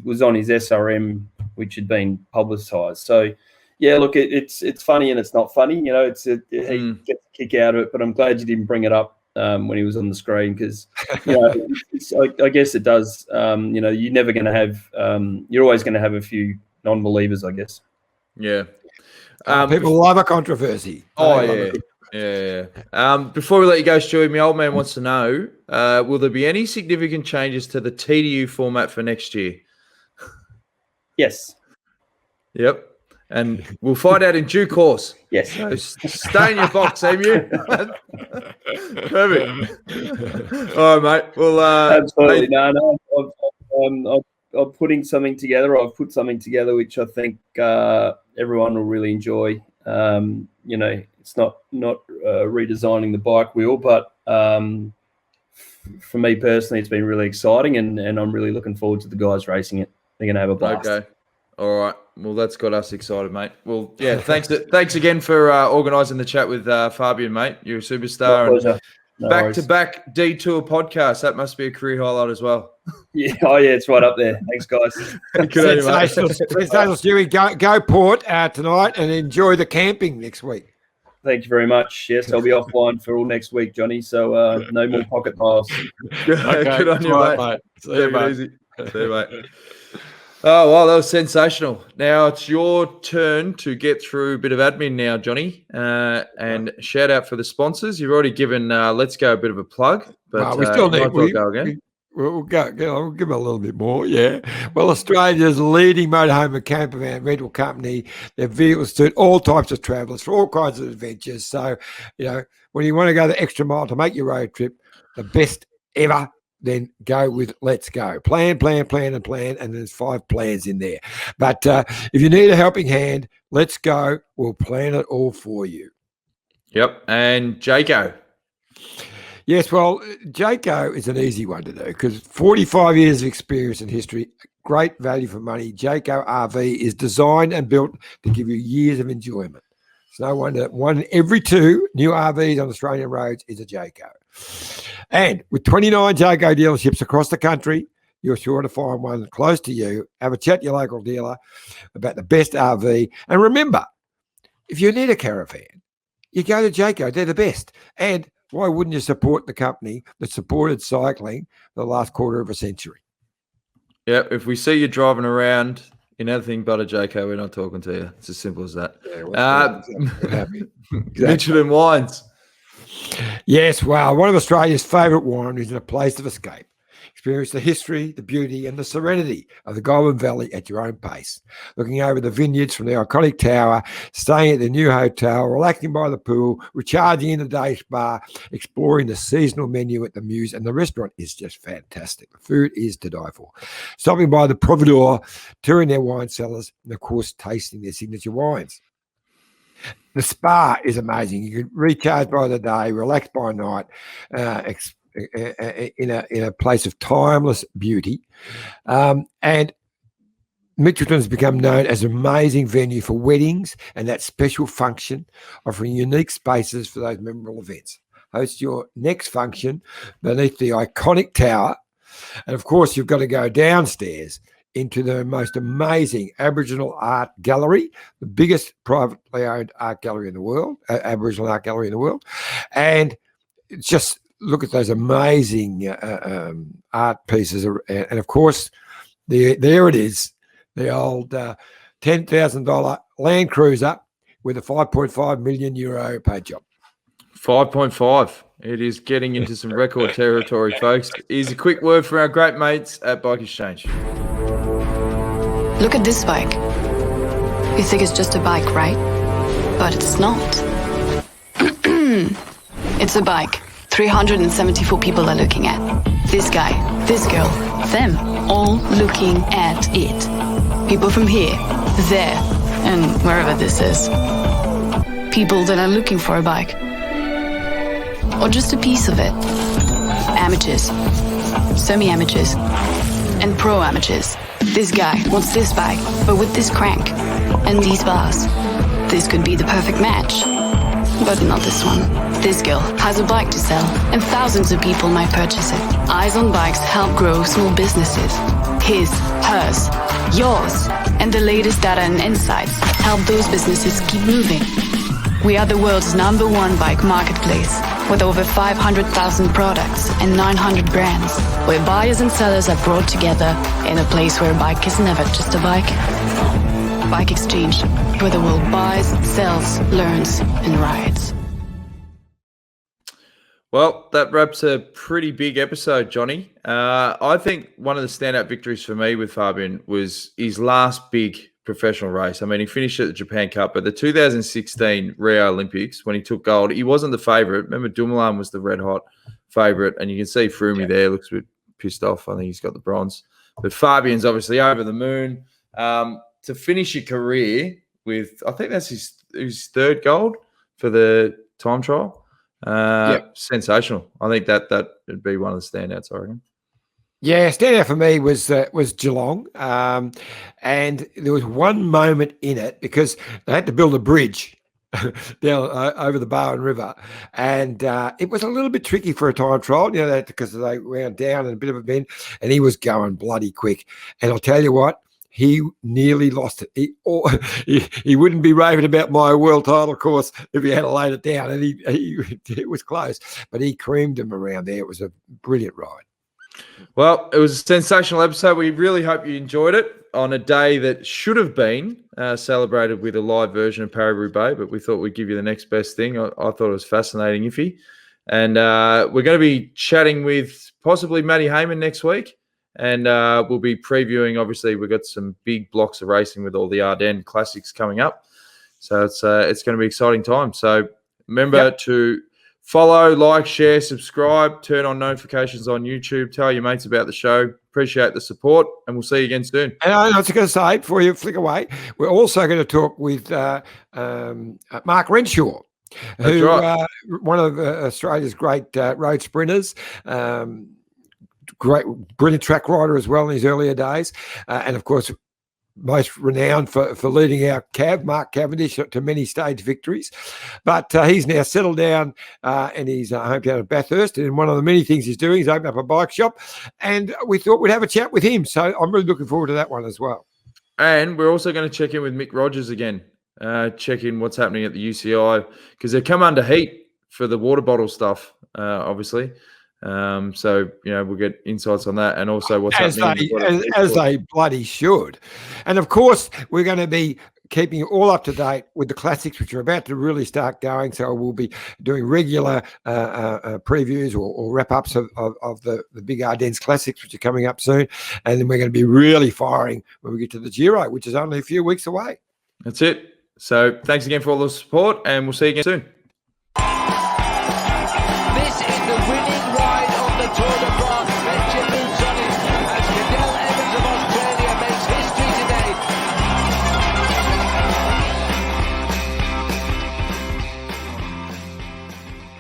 was on his SRM, which had been publicised. So, yeah, look, it's funny and it's not funny. He gets a kick out of it, but I'm glad you didn't bring it up when he was on the screen, because I guess it does. You're never going to have. You're always going to have a few non-believers, I guess. Yeah. People love a controversy. Yeah. Before we let you go, Stewie, my old man wants to know: will there be any significant changes to the TDU format for next year? Yes. Yep. And we'll find out in due course. Yes. So stay in your box, Emu. Perfect. All right, mate. Well, absolutely. No. I'm putting something together. I've put something together which I think everyone will really enjoy. It's not redesigning the bike wheel, but for me personally, it's been really exciting, and I'm really looking forward to the guys racing it. They're going to have a blast. Okay. All right. Well, that's got us excited, mate. Well, yeah, thanks again for organising the chat with Fabian, mate. You're a superstar. My pleasure. No back-to-back Detour podcast. That must be a career highlight as well. Yeah. Oh, yeah. It's right up there. Thanks, guys. Sensational, Stewie. Go Port tonight and enjoy the camping next week. Thank you very much. Yes, I'll be offline for all next week, Johnny. So no more pocket miles. Okay, good on you, mate. See you, mate. Easy. See you, mate. Oh, well, that was sensational. Now it's your turn to get through a bit of admin now, Johnny. And shout out for the sponsors. You've already given Let's Go a bit of a plug, but we still need to go again. We'll give them a little bit more, yeah. Well, Australia's leading motorhome and camper van rental company. Their vehicles suit all types of travellers for all kinds of adventures. So, when you want to go the extra mile to make your road trip the best ever, then go with Let's Go. Plan, and there's 5 plans in there. But if you need a helping hand, Let's Go. We'll plan it all for you. Yep. And Jayco. Yes, well, Jayco is an easy one to do because 45 years of experience and history, great value for money. Jayco RV is designed and built to give you years of enjoyment. It's no wonder one every 2 new RVs on Australian roads is a Jayco. And with 29 Jayco dealerships across the country, you're sure to find one close to you. Have a chat to your local dealer about the best RV. And remember, if you need a caravan, you go to Jayco. They're the best. And why wouldn't you support the company that supported cycling for the last quarter of a century? Yeah, if we see you driving around in anything but a Jayco, we're not talking to you. It's as simple as that. Exactly. Michelin Wines. Yes, well, one of Australia's favourite wineries and a place of escape. Experience the history, the beauty and the serenity of the Goulburn Valley at your own pace. Looking over the vineyards from the iconic tower, staying at the new hotel, relaxing by the pool, recharging in the day spa, exploring the seasonal menu at the Muse, and the restaurant is just fantastic. The food is to die for. Stopping by the Providore, touring their wine cellars, and of course tasting their signature wines. The spa is amazing. You can recharge by the day, relax by night, in a place of timeless beauty. And Mitchelton's become known as an amazing venue for weddings and that special function, offering unique spaces for those memorable events. Host your next function beneath the iconic tower. And of course, you've got to go downstairs into the most amazing Aboriginal art gallery, the biggest privately owned art gallery in the world, Aboriginal art gallery in the world. And just look at those amazing art pieces. And of course, there it is, the old $10,000 Land Cruiser with a €5.5 million paint job. 5.5. It is getting into some record territory, folks. Here's a quick word from our great mates at Bike Exchange. Look at this bike. You think it's just a bike, right? But it's not. It's a bike 374 people are looking at. This guy, this girl, them, all looking at it. People from here, there, and wherever this is. People that are looking for a bike. Or just a piece of it. Amateurs, semi-amateurs, and pro-amateurs. This guy wants this bike, but with this crank and these bars. This could be the perfect match. But not this one. This girl has a bike to sell, and thousands of people might purchase it. Eyes on Bikes help grow small businesses. His, hers, yours, and the latest data and insights help those businesses keep moving. We are the world's #1 bike marketplace, with over 500,000 products and 900 brands, where buyers and sellers are brought together in a place where a bike is never just a bike. Bike Exchange, where the world buys, sells, learns, and rides. Well, that wraps a pretty big episode, Johnny. I think one of the standout victories for me with Fabian was his last big professional race. I mean, he finished at the Japan Cup, but the 2016 Rio Olympics, when he took gold, he wasn't the favourite. Remember, Dumoulin was the red-hot favourite, and you can see Froome there looks a bit pissed off. I think he's got the bronze. But Fabian's obviously over the moon. To finish your career with, I think that's his third gold for the time trial. Sensational. I think that would be one of the standouts, I reckon. Yeah, standout for me was Geelong, and there was one moment in it because they had to build a bridge down over the Barwon River, and it was a little bit tricky for a time trial, you know, that because they wound down in a bit of a bend, and he was going bloody quick. And I'll tell you what, he nearly lost it. He wouldn't be raving about my world title course if he had laid it down, and it was close, but he creamed him around there. It was a brilliant ride. Well, it was a sensational episode. We really hope you enjoyed it on a day that should have been celebrated with a live version of Paris-Roubaix, but we thought we'd give you the next best thing. I thought it was fascinating, Iffy. And we're going to be chatting with possibly Matty Hayman next week, and we'll be previewing, obviously, we've got some big blocks of racing with all the Ardennes Classics coming up. So it's going to be exciting time. So remember to follow, like, share, subscribe, turn on notifications on YouTube, tell your mates about the show. Appreciate the support, and we'll see you again soon. And I was going to say, before you flick away, we're also going to talk with Mark Renshaw, who one of Australia's great road sprinters, great, brilliant track rider as well in his earlier days, and of course, most renowned for leading our Mark Cavendish, to many stage victories. But he's now settled down in his hometown of Bathurst, and one of the many things he's doing is open up a bike shop, and we thought we'd have a chat with him. So I'm really looking forward to that one as well. And we're also going to check in with Mick Rogers again, check in what's happening at the UCI, because they've come under heat for the water bottle stuff, obviously. So, you know, we'll get insights on that, and also what's happening. As they bloody should. And of course, we're going to be keeping you all up to date with the classics, which are about to really start going. So we'll be doing regular previews or wrap-ups of the big Ardennes Classics, which are coming up soon. And then we're going to be really firing when we get to the Giro, which is only a few weeks away. That's it. So thanks again for all the support, and we'll see you again soon.